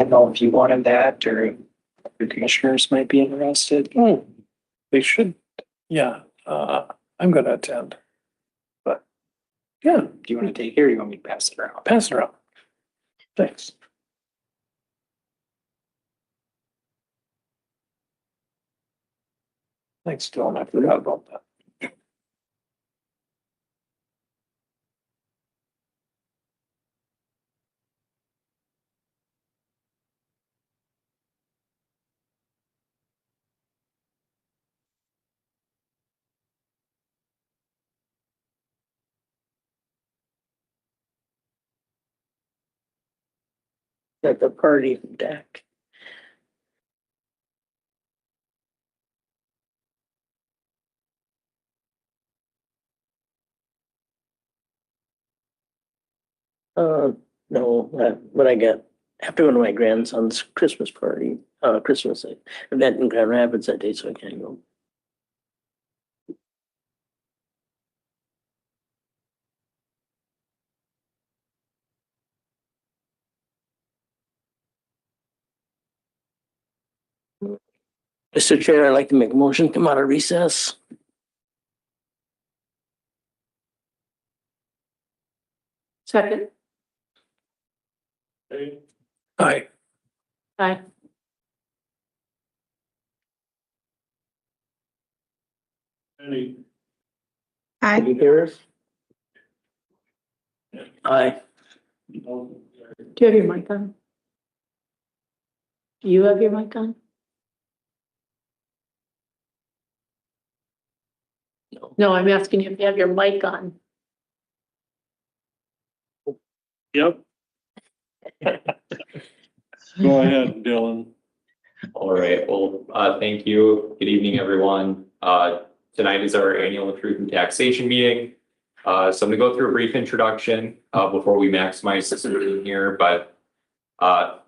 I don't know if you wanted that or the commissioners might be interested. Oh, they should, yeah, I'm gonna attend. But, yeah, Do you want to take it or you want me to pass it around? pass it around. Thanks. Thanks, Dylan, I forgot about that. At the party deck. No, but I got, after one of my grandson's Christmas party, Christmas event in Grand Rapids that day, so I can't go. Mr. Chair, I'd like to make a motion, come out of recess. Second. Aye. Aye. Can you hear us? Aye. Do you have your mic on? Do you have your mic on? No. No, I'm asking you if you have your mic on. Yep. Go ahead, Dylan. All right, well, thank you. Good evening, everyone. Tonight is our annual Truth and Taxation meeting. So I'm gonna go through a brief introduction before we maximize this meeting here, but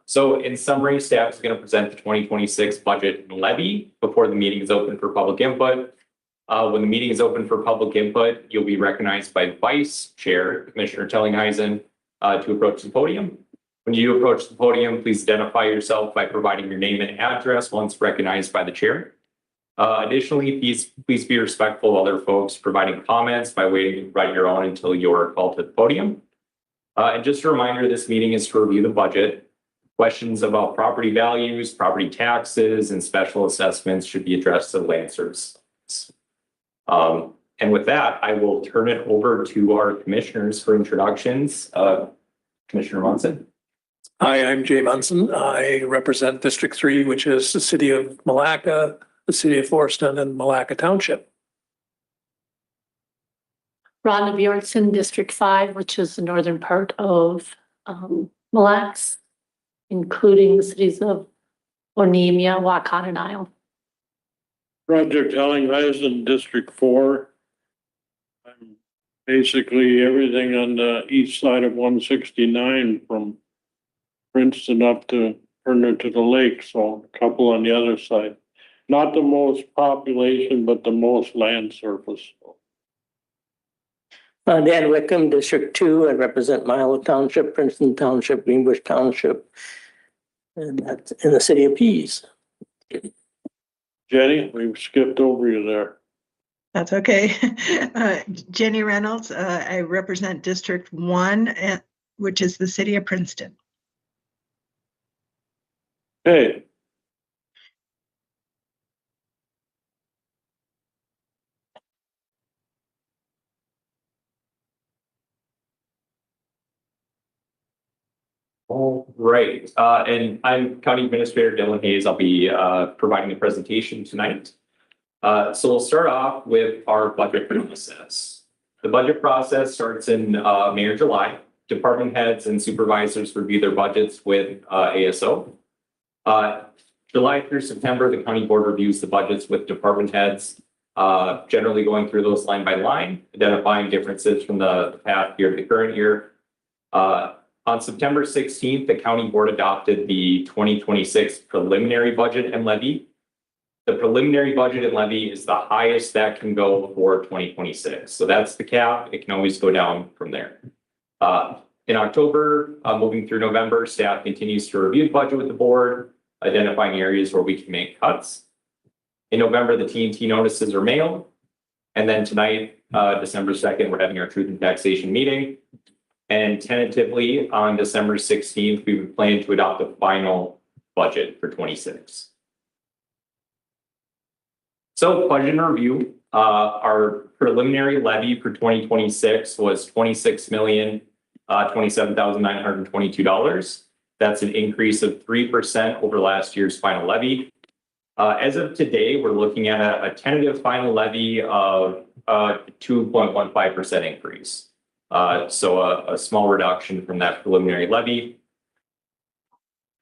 so in summary, staff is gonna present the 2026 budget and levy before the meeting is open for public input. When the meeting is open for public input, you'll be recognized by the Vice Chair, Commissioner Tellingheisen, to approach the podium. When you approach the podium, please identify yourself by providing your name and address once recognized by the chair. Additionally, please be respectful of other folks providing comments by waiting to write your own until you're called to the podium. And just a reminder, this meeting is to review the budget. Questions about property values, property taxes, and special assessments should be addressed to the land service. And with that, I will turn it over to our commissioners for introductions. Commissioner Munson. Hi, I'm Jay Munson. I represent District 3, which is the city of Malacca, the city of Floreston, and Malacca Township. Rhonda Bjornson, District 5, which is the northern part of Mille Lacs, including the cities of Onemia, Waukon, and Isle. Roger Tellingheisen, District 4. I'm basically everything on the east side of 169 from Princeton up to Turner to the lake, so a couple on the other side. Not the most population, but the most land surface. Dan Wickham, District 2, I represent Milo Township, Princeton Township, Greenbush Township, and that's in the city of Pease. Jenny, we've skipped over you there. That's okay. Jenny Reynolds, I represent District 1, which is the city of Princeton. Hey. All right, and I'm County Administrator Dylan Hayes. I'll be providing the presentation tonight. So we'll start off with our budget process. The budget process starts in May or July. department heads and supervisors review their budgets with ASO. July through September, the county board reviews the budgets with department heads, generally going through those line by line, identifying differences from the past year to the current year. On September 16th, the county board adopted the 2026 preliminary budget and levy. The preliminary budget and levy is the highest that can go for 2026. So that's the cap. It can always go down from there. In October, moving through November, staff continues to review the budget with the board, identifying areas where we can make cuts. In November, the T&T notices are mailed. And then tonight, December 2nd, we're having our truth and taxation meeting. And tentatively on December 16th, we would plan to adopt a final budget for 26. So budget and review, our preliminary levy for 2026 was $26,027,922. That's an increase of 3% over last year's final levy. As of today, we're looking at a tentative final levy of 2.15% increase. So a small reduction from that preliminary levy.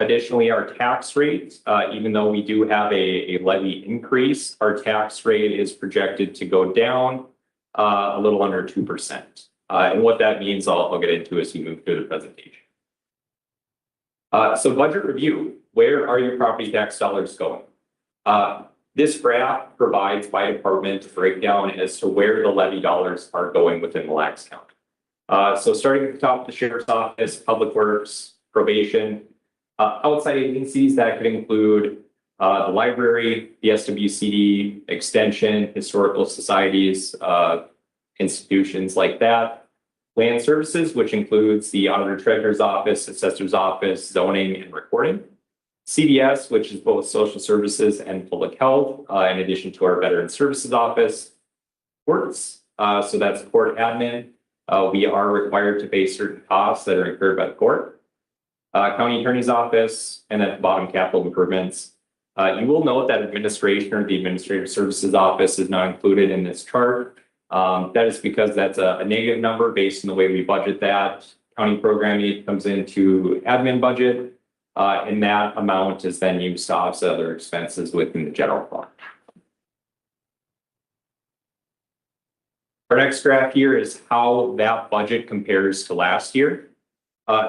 Additionally, our tax rate, even though we do have a levy increase, our tax rate is projected to go down a little under 2%. And what that means, I'll get into as we move through the presentation. So budget review, where are your property tax dollars going? This graph provides by department breakdown as to where the levy dollars are going within Mille Lacs County. So starting at the top of the sheriff's office, public works, probation, outside agencies that could include the library, the SWCD, extension, historical societies, institutions like that. Land services, which includes the auditor treasurer's office, assessor's office, zoning and recording. CDS, which is both social services and public health, in addition to our veteran services office. Courts, so that's court admin. We are required to pay certain costs that are incurred by the court. County attorney's office, and at the bottom, capital improvements. You will note that administration or the administrative services office is not included in this chart. That is because that's a negative number based on the way we budget that. County programming comes into admin budget, and that amount is then used to offset other expenses within the general fund. Our next graph here is how that budget compares to last year.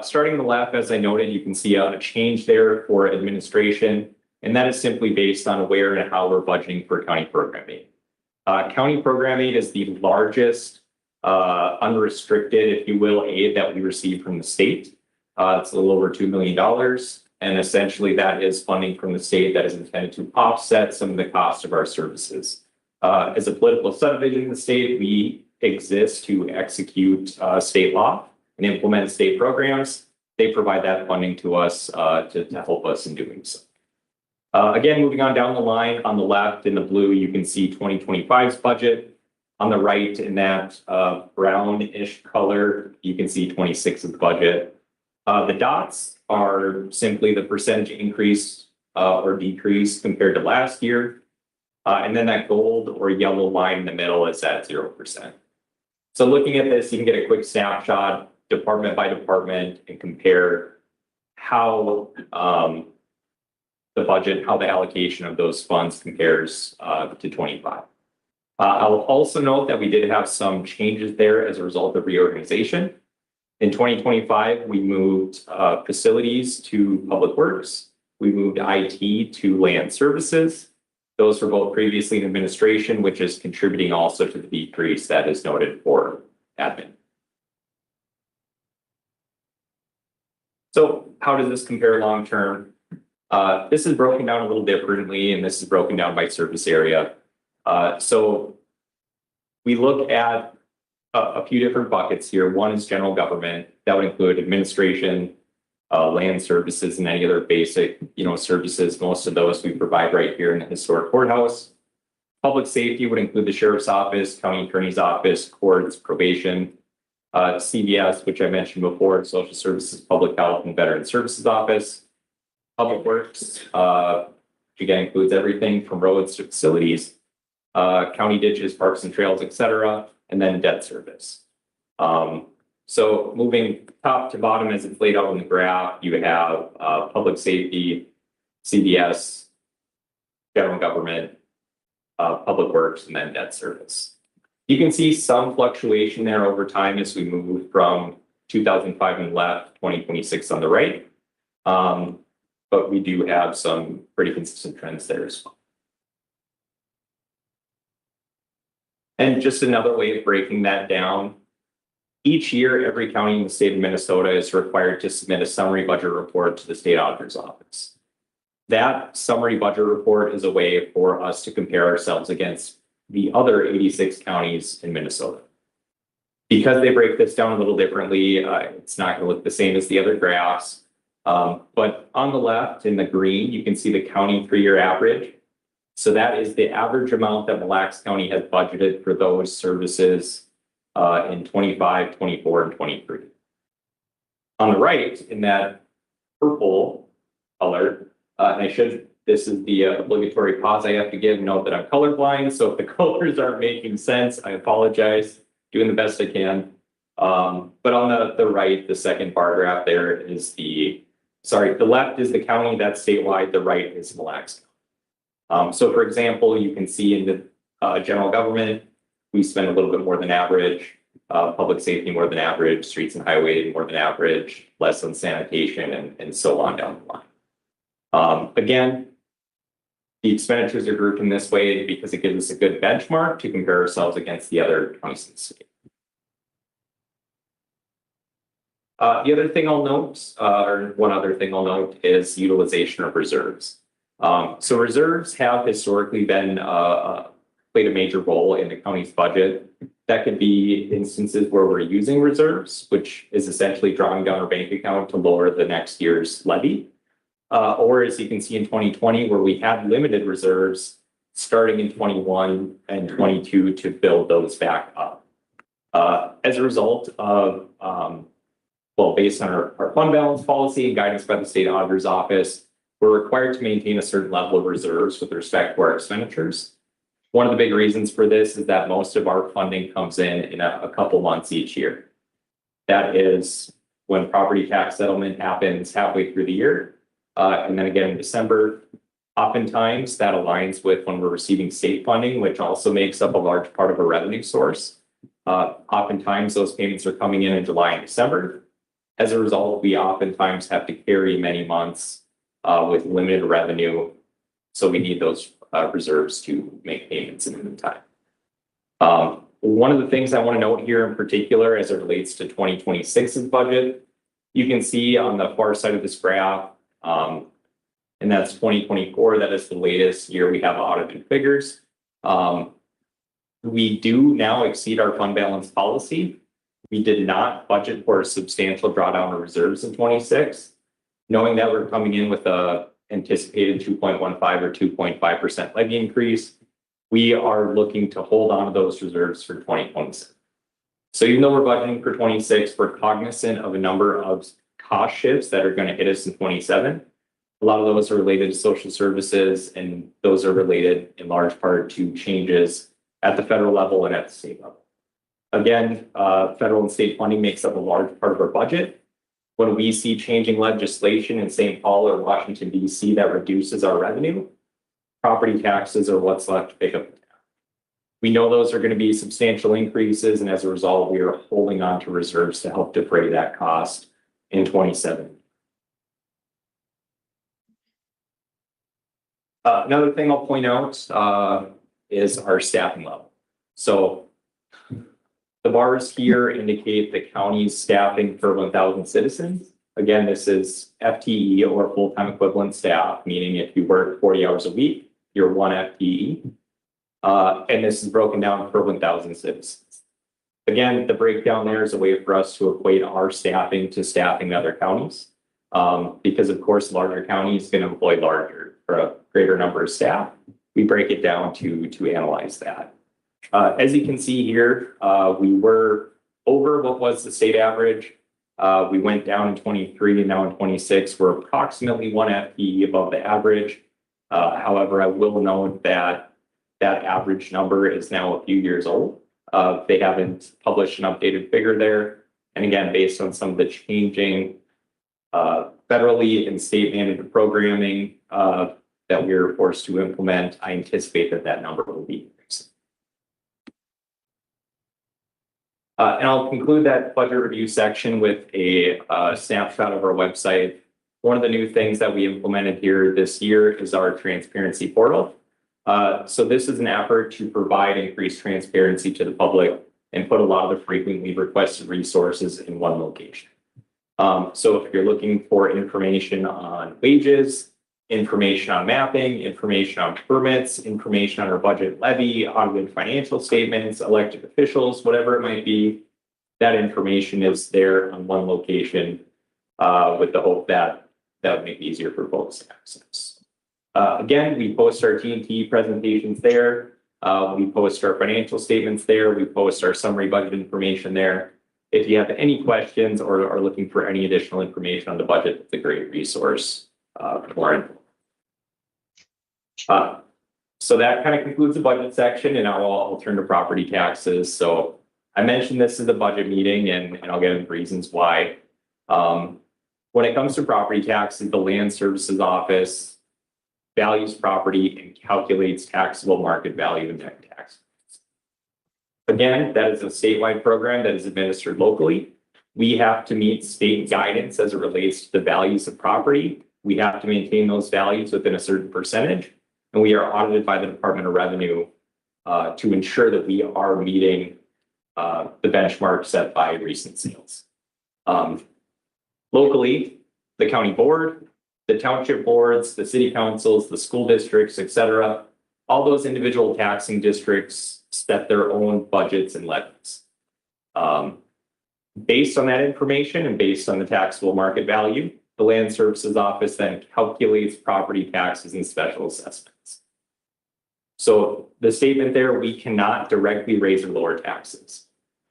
Starting on the left, as I noted, you can see a change there for administration, and that is simply based on where and how we're budgeting for county programming. County programming is the largest unrestricted, if you will, aid that we receive from the state. It's a little over $2 million, and essentially that is funding from the state that is intended to offset some of the cost of our services. As a political subdivision in the state, we exist to execute state law and implement state programs. They provide that funding to us to help us in doing so. Again, moving on down the line, on the left in the blue, you can see 2025's budget. On the right in that brownish color, you can see 26's budget. The dots are simply the percentage increase or decrease compared to last year. And then that gold or yellow line in the middle is at 0%. So looking at this, you can get a quick snapshot department by department and compare how the budget, how the allocation of those funds compares to 25. I'll also note that we did have some changes there as a result of reorganization. In 2025, we moved facilities to public works. We moved IT to land services. Those were both previously in administration, which is contributing also to the decrease that is noted for admin. So how does this compare long term? This is broken down a little differently, and this is broken down by service area. So we look at a few different buckets here. One is general government. That would include administration, land services, and any other basic, services. Most of those we provide right here in the historic courthouse. Public safety would include the sheriff's office, county attorney's office, courts, probation, CVS, which I mentioned before, social services, public health, and veteran services office. Public works, again, includes everything from roads to facilities, county ditches, parks and trails, etc., and then debt service. So moving top to bottom as it's laid out on the graph, you have public safety, CDS, general government, public works, and then debt service. You can see some fluctuation there over time as we move from 2005 on the left, 2026 on the right. But we do have some pretty consistent trends there as well. And just another way of breaking that down, each year, every county in the state of Minnesota is required to submit a summary budget report to the state auditor's office. That summary budget report is a way for us to compare ourselves against the other 86 counties in Minnesota. Because they break this down a little differently, it's not going to look the same as the other graphs. But on the left in the green, you can see the county 3-year average. So that is the average amount that Mille Lacs County has budgeted for those services in 25, 24, and 23. On the right, in that purple color, and this is the obligatory pause I have to give, note that I'm colorblind, so if the colors aren't making sense, I apologize, doing the best I can. But on the right, the second bar graph there is the left is the county that's statewide, the right is Mille Lacs. So for example, you can see in the general government, we spend a little bit more than average, public safety more than average, streets and highway more than average, less on sanitation, and so on down the line. Again, the expenditures are grouped in this way because it gives us a good benchmark to compare ourselves against the other 26 states. The other thing I'll note, or one other thing I'll note, is utilization of reserves. So reserves have historically been played a major role in the county's budget. That could be instances where we're using reserves, which is essentially drawing down our bank account to lower the next year's levy. Or as you can see in 2020, where we had limited reserves starting in 21 and 22 to build those back up. As a result of, based on our fund balance policy and guidance by the state auditor's office, we're required to maintain a certain level of reserves with respect to our expenditures. One of the big reasons for this is that most of our funding comes in a couple months each year. That is when property tax settlement happens halfway through the year. And then again in December, oftentimes that aligns with when we're receiving state funding, which also makes up a large part of our revenue source. Oftentimes those payments are coming in July and December. As a result, we oftentimes have to carry many months with limited revenue. So we need those reserves to make payments in the meantime. One of the things I want to note here in particular as it relates to 2026's budget, you can see on the far side of this graph, and that's 2024, that is the latest year we have audited figures. We do now exceed our fund balance policy. We did not budget for a substantial drawdown of reserves in 26, knowing that we're coming in with a anticipated 2.15 or 2.5% levy increase. We are looking to hold on to those reserves for 2026. So even though we're budgeting for 26, we're cognizant of a number of cost shifts that are going to hit us in 27. A lot of those are related to social services, and those are related in large part to changes at the federal level and at the state level. Again, federal and state funding makes up a large part of our budget. When we see changing legislation in St. Paul or Washington, D.C. that reduces our revenue, property taxes are what's left to pick up the tab. We know those are going to be substantial increases, and as a result, we are holding on to reserves to help defray that cost in 27. Another thing I'll point out is our staffing level. So the bars here indicate the county's staffing per 1,000 citizens. Again, this is FTE or full-time equivalent staff, meaning if you work 40 hours a week, you're 1 FTE. And this is broken down per 1,000 citizens. Again, the breakdown there is a way for us to equate our staffing to staffing other counties. Because of course, larger counties can employ larger or a greater number of staff. We break it down to analyze that. As you can see here, we were over what was the state average. We went down in 23 and now in 26, we're approximately 1 FTE above the average. However, I will note that that average number is now a few years old. They haven't published an updated figure there. And again, based on some of the changing federally and state mandated programming that we're forced to implement, I anticipate that that number will be increasing. And I'll conclude that budget review section with a snapshot of our website. One of the new things that we implemented here this year is our transparency portal. So this is an effort to provide increased transparency to the public and put a lot of the frequently requested resources in one location. So if you're looking for information on wages, information on mapping, information on permits, information on our budget levy, audited financial statements, elected officials, whatever it might be, that information is there on one location with the hope that that would make it easier for folks to access. Again, we post our T&T presentations there. We post our financial statements there. We post our summary budget information there. If you have any questions or are looking for any additional information on the budget, it's a great resource for it. So that kind of concludes the budget section, and now I'll turn to property taxes. So I mentioned this is a budget meeting, and I'll get into reasons why. When it comes to property taxes, the Land Services Office values property and calculates taxable market value and net tax. Again, that is a statewide program that is administered locally. We have to meet state guidance as it relates to the values of property. We have to maintain those values within a certain percentage, and we are audited by the Department of Revenue to ensure that we are meeting the benchmark set by recent sales. Locally, the county board, the township boards, the city councils, the school districts, et cetera, all those individual taxing districts set their own budgets and levies. Based on that information and based on the taxable market value, the Land Services Office then calculates property taxes and special assessments. So the statement there, we cannot directly raise or lower taxes,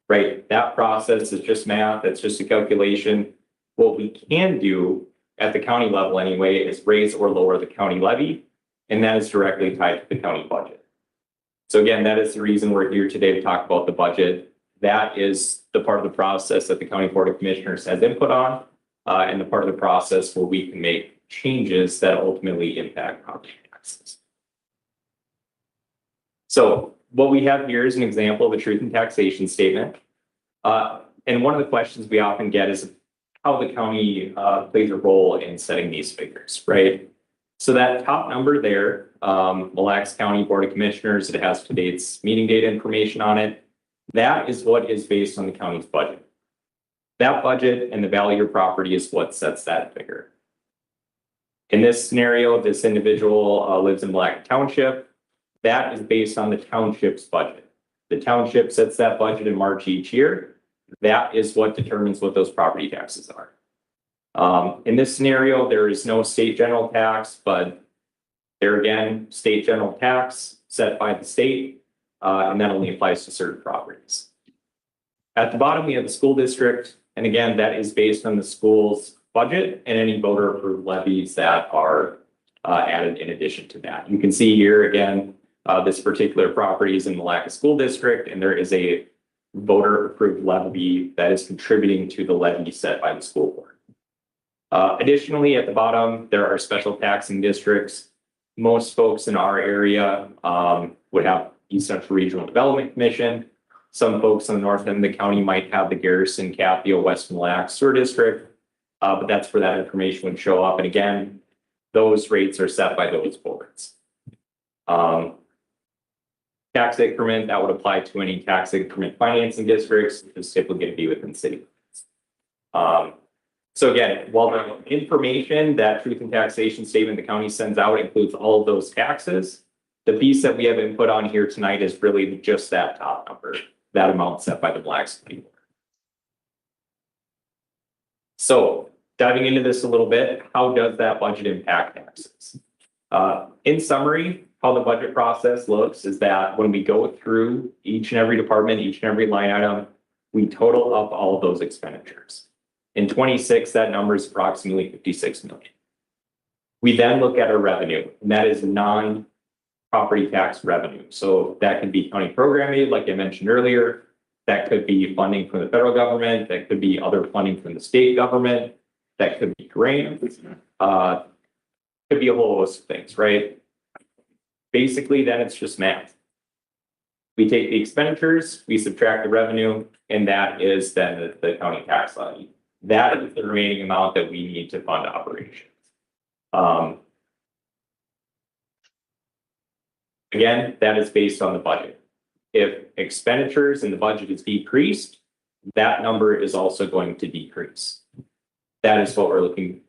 right? That process is just math. That's just a calculation. What we can do at the county level anyway is raise or lower the county levy, and that is directly tied to the county budget. So again, that is the reason we're here today to talk about the budget. That is the part of the process that the County Board of Commissioners has input on, and the part of the process where we can make changes that ultimately impact property taxes. So what we have here is an example of a truth in taxation statement. And one of the questions we often get is how the county plays a role in setting these figures, right? So that top number there, Mille Lacs County Board of Commissioners, it has today's meeting date information on it. That is what is based on the county's budget. That budget and the value of your property is what sets that figure. In this scenario, this individual lives in Mille Lacs Township. That is based on the township's budget. The township sets that budget in March each year. That is what determines what those property taxes are. In this scenario, there is no state general tax, but there again, state general tax set by the state, and that only applies to certain properties. At the bottom, we have the school district, and again, that is based on the school's budget and any voter approved levies that are added in addition to that. You can see here again, this particular property is in the Malacca School District, and there is a voter approved levy that is contributing to the levy set by the school board. Additionally, at the bottom, there are special taxing districts. Most folks in our area would have East Central Regional Development Commission. Some folks on the north end of the county might have the Garrison, Capio, West Mille Lacs Sewer District, but that's where that information would show up. And again, those rates are set by those boards. Tax increment, that would apply to any tax increment financing districts, which is typically going to be within city limits. So again, while the information, that truth and taxation statement the county sends out includes all of those taxes, the piece that we have input on here tonight is really just that top number, that amount set by the Mille Lacs County Board. So diving into this a little bit, how does that budget impact taxes? In summary, how the budget process looks is that when we go through each and every department, each and every line item, we total up all of those expenditures. In 26, that number is approximately 56 million. We then look at our revenue, and that is non-property tax revenue. So that can be county program aid, like I mentioned earlier. That could be funding from the federal government, that could be other funding from the state government, that could be grants, could be a whole host of things, right? Basically, then it's just math. We take the expenditures, we subtract the revenue, and that is then the county tax levy. That is the remaining amount that we need to fund operations. Again, that is based on the budget. If expenditures in the budget is decreased, that number is also going to decrease. That is what we're looking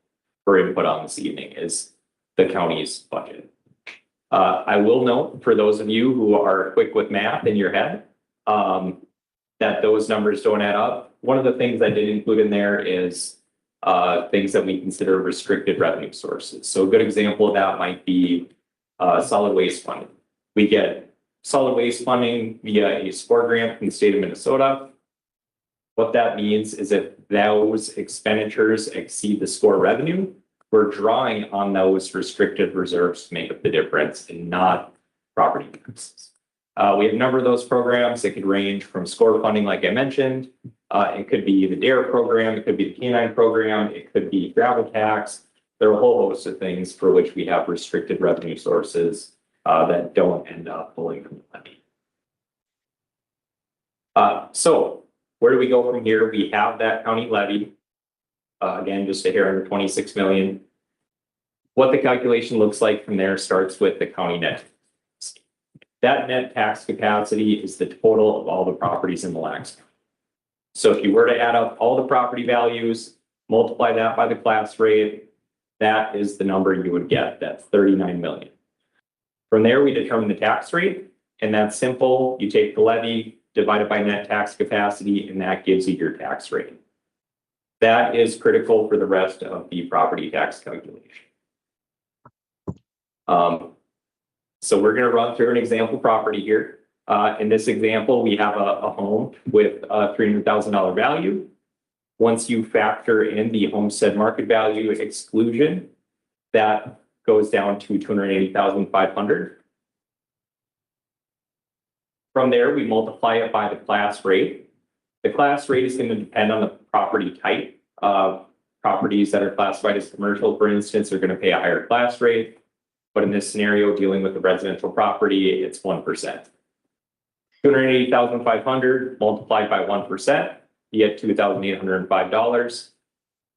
for input on this evening, is the county's budget. I will note for those of you who are quick with math in your head, that those numbers don't add up. One of the things I did include in there is things that we consider restricted revenue sources. So a good example of that might be solid waste funding. We get solid waste funding via a SCORE grant from the state of Minnesota. What that means is if those expenditures exceed the SCORE revenue, we're drawing on those restricted reserves to make up the difference and not property taxes. We have a number of those programs. It could range from SCORE funding, like I mentioned. It could be the DARE program. It could be the K-9 program. It could be gravel tax. There are a whole host of things for which we have restricted revenue sources that don't end up pulling from the levy. So where do we go from here? We have that county levy. Again, just a hair under 26 million. What the calculation looks like from there starts with the county net. That net tax capacity is the total of all the properties in Mille Lacs County. So if you were to add up all the property values, multiply that by the class rate, that is the number you would get. That's 39 million. From there, we determine the tax rate, and that's simple. You take the levy, divide it by net tax capacity, and that gives you your tax rate. That is critical for the rest of the property tax calculation. So we're going to run through an example property here. In this example, we have a home with a $300,000 value. Once you factor in the homestead market value exclusion, that goes down to $280,500. From there, we multiply it by the class rate. The class rate is going to depend on the property type. Properties that are classified as commercial, for instance, are going to pay a higher class rate. But in this scenario, dealing with a residential property, it's 1%. $280,500 multiplied by 1%, you get $2,805.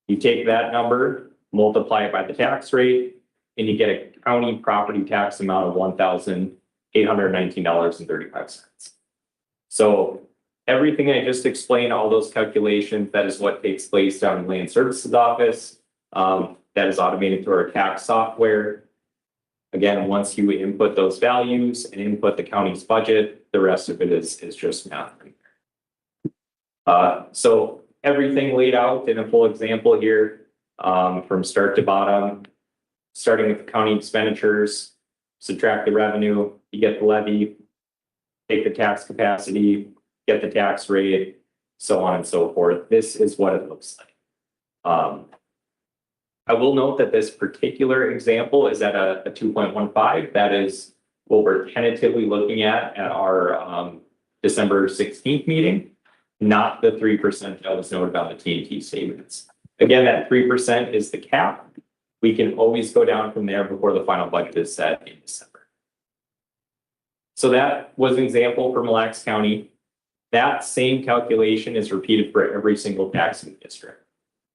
You take that number, multiply it by the tax rate, and you get a county property tax amount of $1,819.35. So everything I just explained, all those calculations, that is what takes place down in Land Services Office. That is automated through our tax software. Again, once you input those values and input the county's budget, the rest of it is just math. So everything laid out in a full example here, from start to bottom, starting with the county expenditures, subtract the revenue, you get the levy, take the tax capacity, get the tax rate, so on and so forth. This is what it looks like. I will note that this particular example is at a 2.15. That is what we're tentatively looking at our December 16th meeting, not the 3% that was noted on the TNT statements. Again, that 3% is the cap. We can always go down from there before the final budget is set in December. So that was an example for Mille Lacs County. That same calculation is repeated for every single taxing district.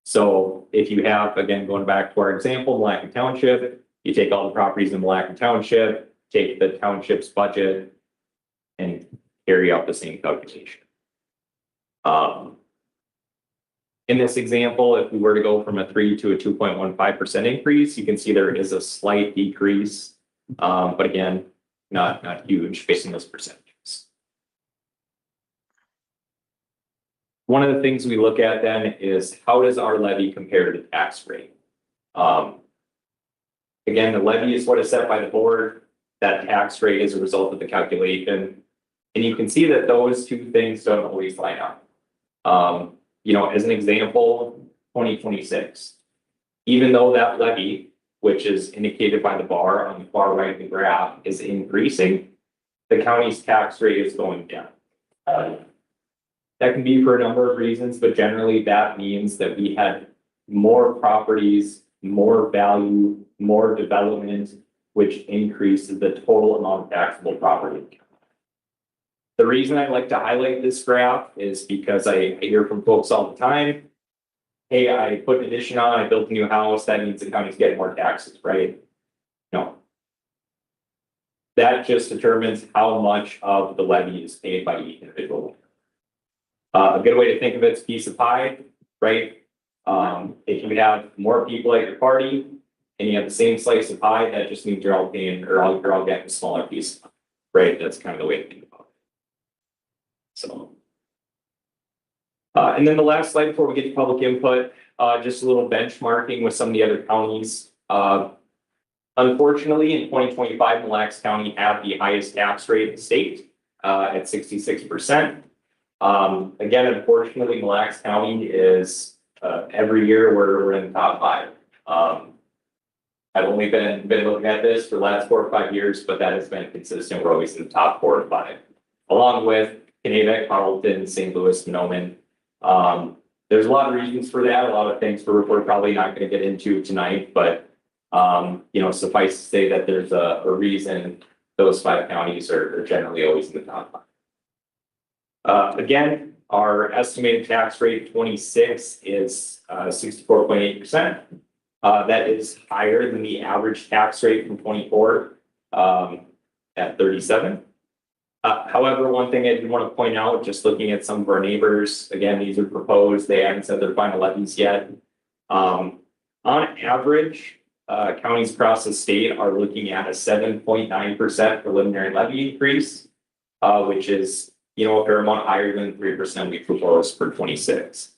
So if you have, again, going back to our example, Mille Lacs Township, you take all the properties in Mille Lacs Township, take the township's budget, and carry out the same calculation. In this example, if we were to go from a 3 to a 2.15% increase, you can see there is a slight decrease, but again, not huge based on those percentages. One of the things we look at then is how does our levy compare to the tax rate? Again, the levy is what is set by the board. That tax rate is a result of the calculation. And you can see that those two things don't always line up. As an example, 2026, even though that levy, which is indicated by the bar on the far right of the graph, is increasing, the county's tax rate is going down. That can be for a number of reasons, but generally that means that we had more properties, more value, more development, which increases the total amount of taxable property. The reason I like to highlight this graph is because I hear from folks all the time, hey, I put an addition on, I built a new house, that means the county's getting more taxes, right? No. That just determines how much of the levy is paid by each individual. A good way to think of it is a piece of pie, right? If you have more people at your party and you have the same slice of pie, that just means you're all paying, or you're all getting a smaller piece, right? That's kind of the way to think about it. So. And then the last slide before we get to public input, just a little benchmarking with some of the other counties. Unfortunately, in 2025, Mille Lacs County had the highest tax rate in the state at 66%. Again, unfortunately, Mille Lacs County is every year we're in the top 5. I've only been looking at this for the last 4 or 5 years, but that has been consistent. We're always in the top 4 or 5, along with Kennebec, Carleton, St. Louis, Monoman. There's a lot of reasons for that. A lot of things we're probably not going to get into tonight, but you know, suffice to say that there's a reason those 5 counties are generally always in the top 5. Again, our estimated tax rate 26 is 64.8%. That is higher than the average tax rate from 24 at 37. However, one thing I do want to point out, just looking at some of our neighbors, again, these are proposed, they haven't set their final levies yet. On average, counties across the state are looking at a 7.9% preliminary levy increase, which is, you know, a fair amount higher than 3% we proposed for 26.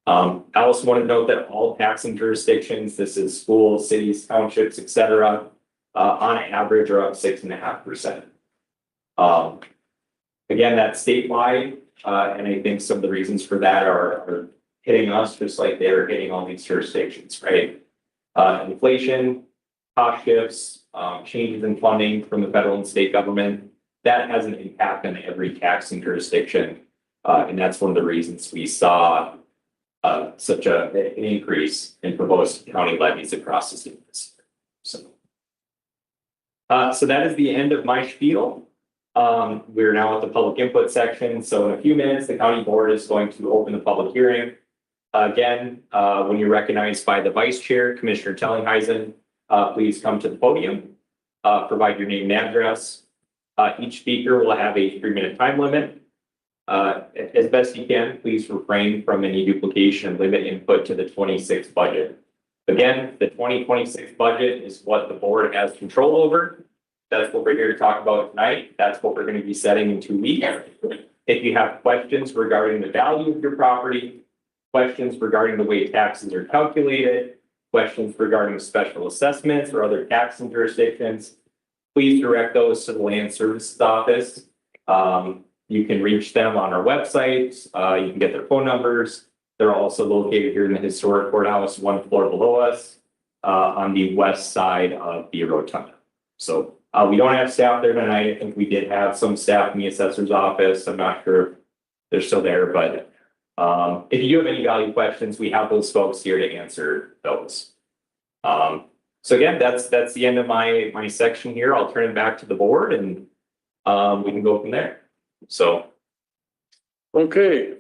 I also want to note that all taxing jurisdictions, this is schools, cities, townships, etc., on average are up 6.5%. Again, that's statewide, and I think some of the reasons for that are hitting us just like they're hitting all these jurisdictions, right? Inflation, cost shifts, changes in funding from the federal and state government, that has an impact on every taxing jurisdiction. And that's one of the reasons we saw such an increase in proposed county levies across the state this year. So that is the end of my spiel. We're now at the public input section. So in a few minutes, the county board is going to open the public hearing. Again, when you're recognized by the vice chair, Commissioner Tellinghuisen, please come to the podium, provide your name and address. Each speaker will have a 3-minute time limit. As best you can, please refrain from any duplication and limit input to the 26 budget. Again, the 2026 budget is what the board has control over. That's what we're here to talk about tonight. That's what we're going to be setting in 2 weeks. If you have questions regarding the value of your property, questions regarding the way taxes are calculated, questions regarding special assessments or other taxing jurisdictions, please direct those to the Land Services Office. You can reach them on our website. You can get their phone numbers. They're also located here in the historic courthouse, 1 floor below us, on the west side of the rotunda. So we don't have staff there tonight. I think we did have some staff in the assessor's office. I'm not sure if they're still there, but if you do have any value questions, we have those folks here to answer those. So again, that's the end of my section here. I'll turn it back to the board and we can go from there. So. Okay.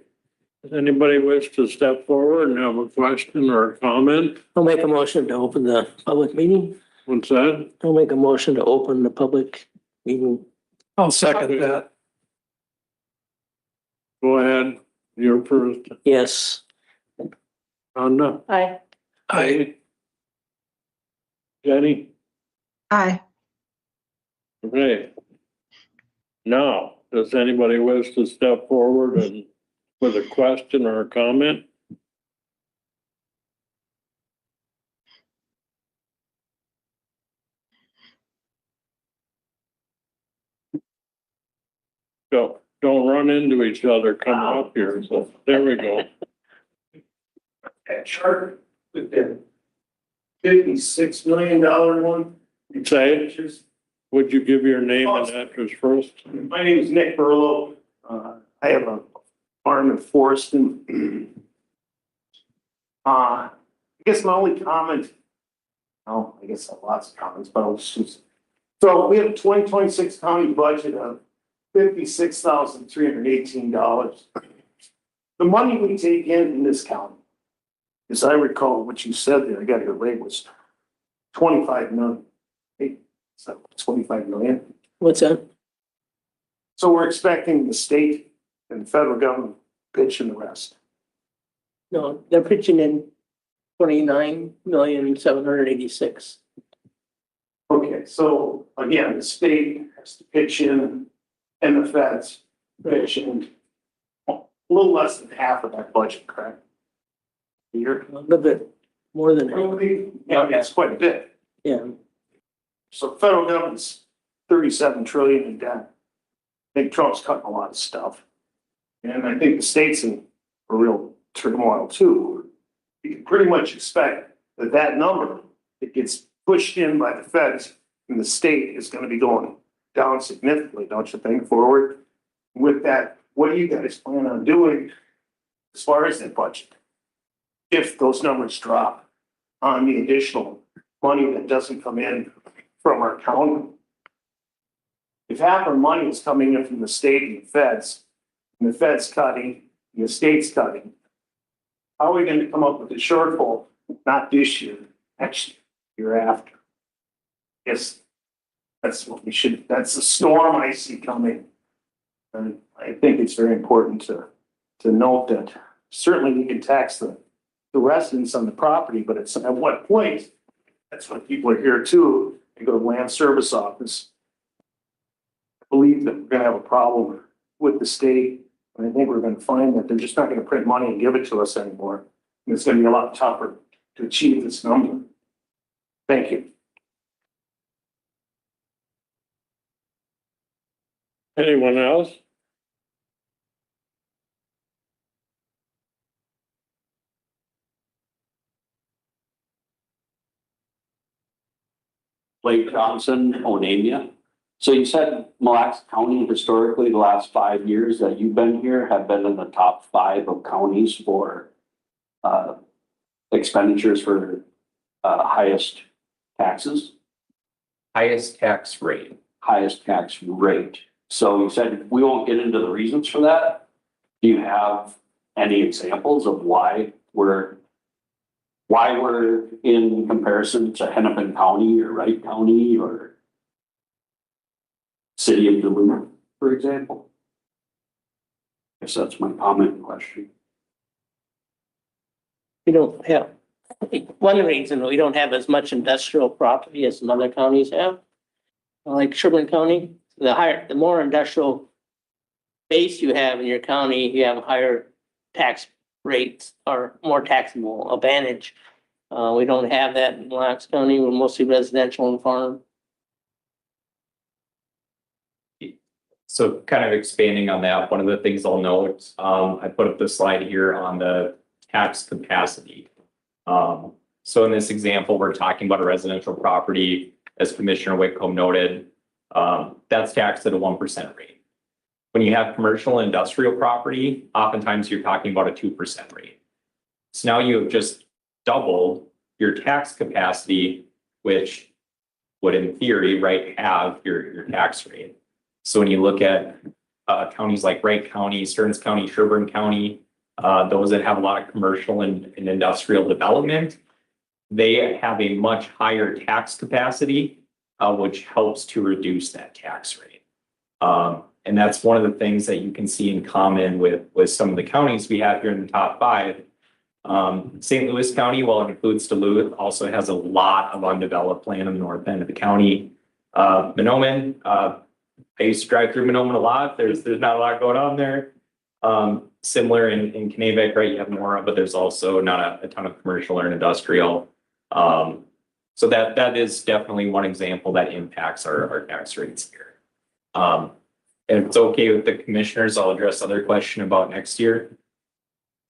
Does anybody wish to step forward and have a question or a comment? I'll make a motion to open the public meeting. What's that? I'll make a motion to open the public meeting. I'll second that. Go ahead. You're first. Yes. Rhonda? Aye. Jenny? Aye. Okay. Now, does anybody wish to step forward and with a question or a comment? Don't run into each other coming up here. So there we go. That chart with the $56 million one. Say, would you give your name and address first? My name is Nick Burlow. I have a farm and forest and I guess my only comment, oh, I guess I have lots of comments, but I'll just, so we have a 2026 county budget of $56,318. The money we take in this county, as I recall what you said there, I got it right, was 25 million. Hey, so 25 million. What's that? So we're expecting the state and the federal government pitching the rest. No, they're pitching in 29,786,000. Okay, so again, the state has to pitch in and the feds pitch in a little less than half of that budget, correct? A year? A little bit more than that. Yeah, it's quite a bit. Yeah. So federal government's 37 trillion in debt. I think Trump's cutting a lot of stuff. And I think the state's in a real turmoil too. You can pretty much expect that that number that gets pushed in by the feds and the state is going to be going down significantly, don't you think, forward? With that, what do you guys plan on doing as far as that budget? If those numbers drop on the additional money that doesn't come in from our county. If half our money is coming in from the state and the feds cutting, and the state's cutting, how are we going to come up with a shortfall? Not this year, next year after. Yes, that's what we should, that's the storm I see coming. And I think it's very important to note that certainly we can tax the residents on the property, but it's at what point? That's what people are here too. They go to land service office. I believe that we're going to have a problem with the state. And I think we're going to find that they're just not going to print money and give it to us anymore. And it's going to be a lot tougher to achieve this number. Thank you. Anyone else? Blake Johnson, Onamia. So you said Mille Lacs County historically, the last 5 years that you've been here have been in the top 5 of counties for expenditures for highest taxes, Highest tax rate. highest tax rate. So you said we won't get into the reasons for that. Do you have any examples of why we're in comparison to Hennepin County or Wright County or City of Duluth, for example? I guess that's my comment and question. We don't have, one reason we don't have as much industrial property as some other counties have. Like Sherburne County, the more industrial base you have in your county, you have higher tax rates or more taxable advantage. We don't have that in Lacs County. We're mostly residential and farm. So kind of expanding on that, one of the things I'll note, I put up the slide here on the tax capacity. So in this example, we're talking about a residential property, as Commissioner Whitcomb noted, that's taxed at a 1% rate. When you have commercial and industrial property, oftentimes you're talking about a 2% rate. So now you have just doubled your tax capacity, which would in theory, right, have your tax rate. So when you look at counties like Wright County, Stearns County, Sherburne County, those that have a lot of commercial and industrial development, they have a much higher tax capacity, which helps to reduce that tax rate. And that's one of the things that you can see in common with some of the counties we have here in the top 5. St. Louis County, while it includes Duluth, also has a lot of undeveloped land in the north end of the county. Mahnomen, I used to drive through Mahnomen a lot. There's not a lot going on there. Similar in Kennebec, right? You have more, but there's also not a ton of commercial or industrial. So that is definitely one example that impacts our tax rates here. If it's okay with the commissioners, I'll address other question about next year.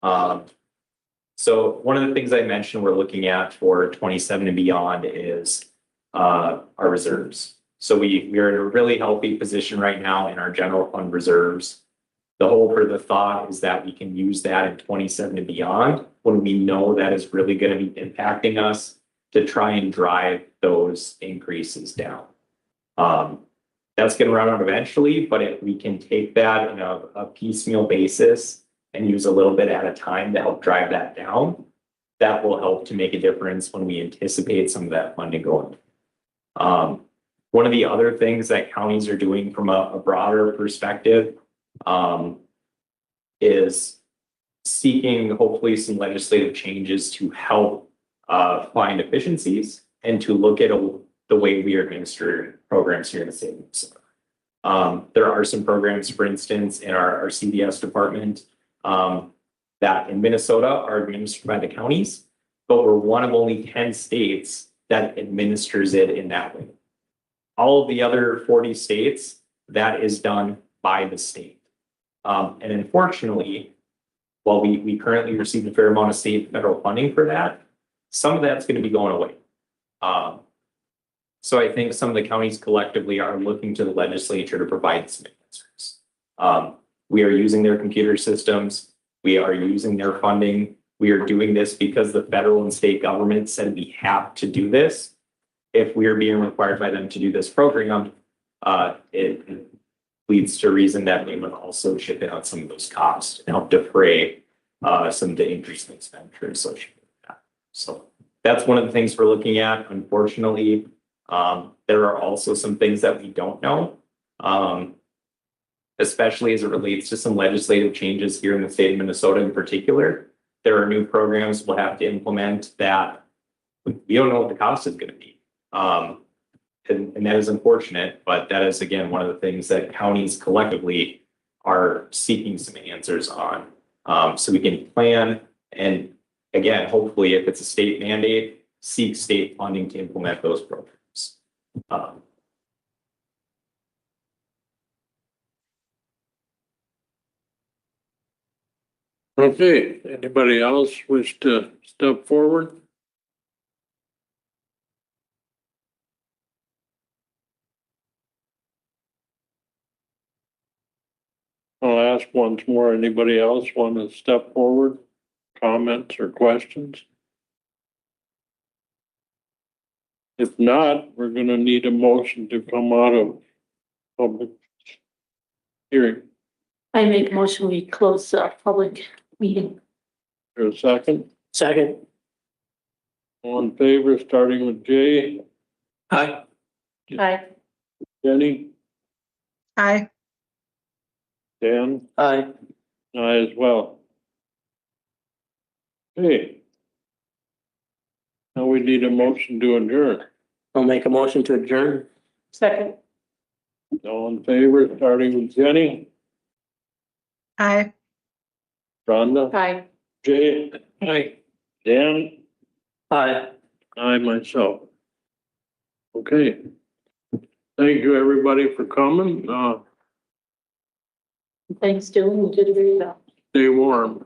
So one of the things I mentioned we're looking at for 27 and beyond is our reserves. So we are in a really healthy position right now in our general fund reserves. The hope or the thought is that we can use that in 27 and beyond, when we know that is really going to be impacting us, to try and drive those increases down. That's going to run out eventually, but if we can take that in a piecemeal basis and use a little bit at a time to help drive that down, that will help to make a difference when we anticipate some of that funding going. One of the other things that counties are doing from a broader perspective is seeking hopefully some legislative changes to help find efficiencies and to look at the way we administer programs here in the state of Minnesota. There are some programs, for instance, in our CDS department that in Minnesota are administered by the counties, but we're one of only 10 states that administers it in that way. All of the other 40 states, that is done by the state. And unfortunately, while we currently receive a fair amount of state and federal funding for that, some of that's going to be going away. So I think some of the counties collectively are looking to the legislature to provide some answers. We are using their computer systems. We are using their funding. We are doing this because the federal and state government said we have to do this. If we are being required by them to do this program, it leads to a reason that they would also chip in on some of those costs and help defray some of the increased expenditure associated with that. So that's one of the things we're looking at. Unfortunately, there are also some things that we don't know, especially as it relates to some legislative changes here in the state of Minnesota in particular. There are new programs we'll have to implement that we don't know what the cost is going to be. And that is unfortunate, but that is, again, one of the things that counties collectively are seeking some answers on. So we can plan and, again, hopefully, if it's a state mandate, seek state funding to implement those programs. Okay, anybody else wish to step forward? I'll ask once more, anybody else want to step forward, comments or questions? If not, we're gonna need a motion to come out of public hearing. I make a motion, we close the public meeting. For a second, Second. all in favor, starting with Jay, Hi. Aye. Jenny, Aye. Dan, Aye. I as well. Okay. Now we need a motion to adjourn. I'll make a motion to adjourn. Second. All in favor, starting with Jenny, Aye. Rhonda, Aye. Jay, Hi. Dan, Aye. I myself. Okay. Thank you, everybody, for coming. Thanks, Dylan, you did a great job. Stay warm.